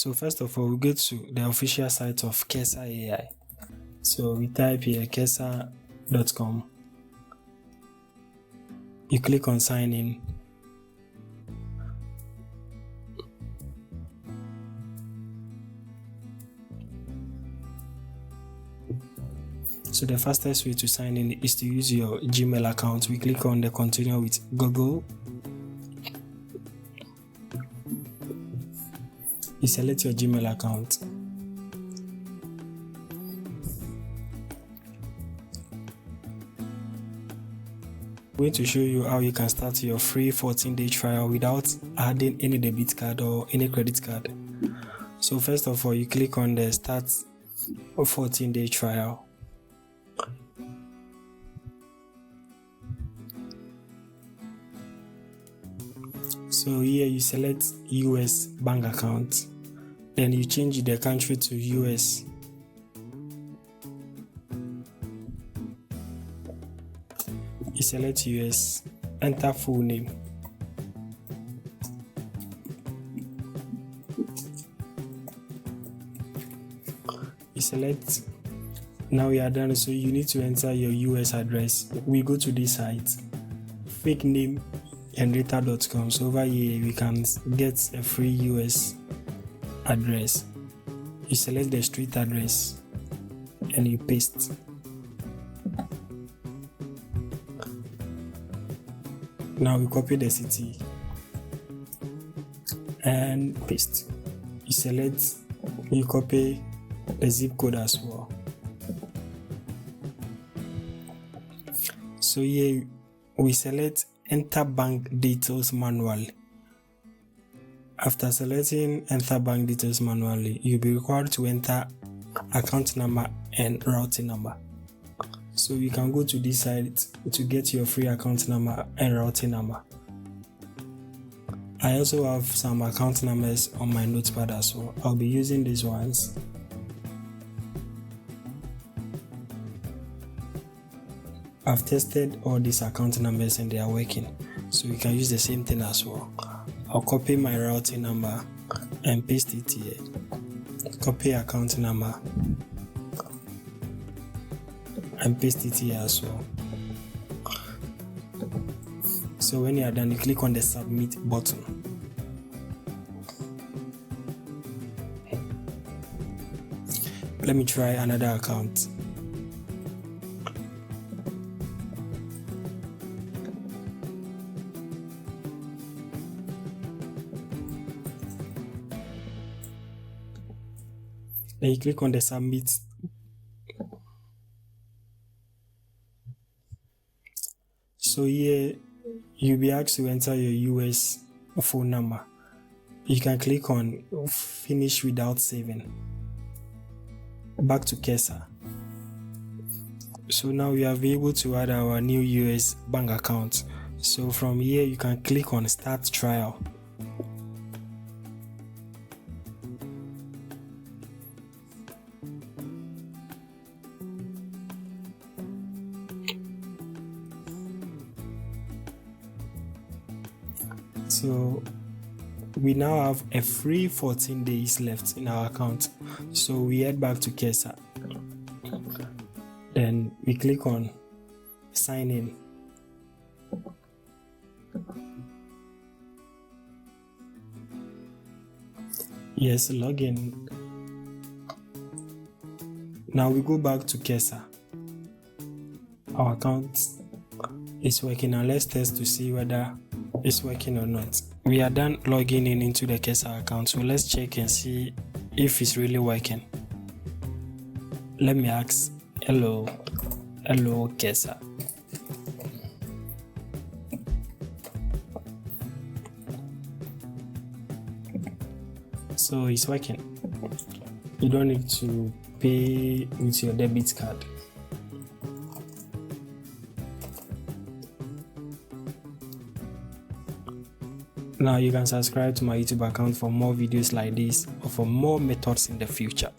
So first of all, we go to the official site of Kesa AI. So we type here kesa.com. You click on sign in. So the fastest way to sign in is to use your Gmail account. We click on the continue with Google. You select your Gmail account. I'm going to show you how you can start your free 14-day trial without adding any debit card or any credit card. So first of all, you click on the start 14-day trial. So here you select US bank account, then you change the country to US. You select US, enter full name. You select, now we are done, so you need to enter your US address. We go to this site, fake name henrietta.com. So over here we can get a free US address. You select the street address and you paste. Now we copy the city and paste. You select, you copy the zip code as well. So here we select enter bank details manually. After selecting enter bank details manually, you'll be required to enter account number and routing number. So you can go to this site to get your free account number and routing number. I also have some account numbers on my notepad as well. I'll be using these ones. I've tested all these account numbers and they are working, so you can use the same thing as well. I'll copy my routing number and paste it here. Copy account number and paste it here as well. So when you are done, you click on the submit button. Let me try another account. Then you click on the submit. So here you'll be asked to enter your US phone number. You can click on finish without saving. Back to Kesa. So now we have been able to add our new US bank account. So from here you can click on start trial. So we now have a free 14 days left in our account. So we head back to Kesa. Then we click on sign in. Yes, login. Now we go back to Kesa. Our account is working now. Let's test to see whether it's working or not. We are done logging in into the Kesa account, so let's check and see if it's really working. Let me ask, hello Kesa. So it's working. You don't need to pay with your debit card. Now you can subscribe to my YouTube account for more videos like this or for more methods in the future.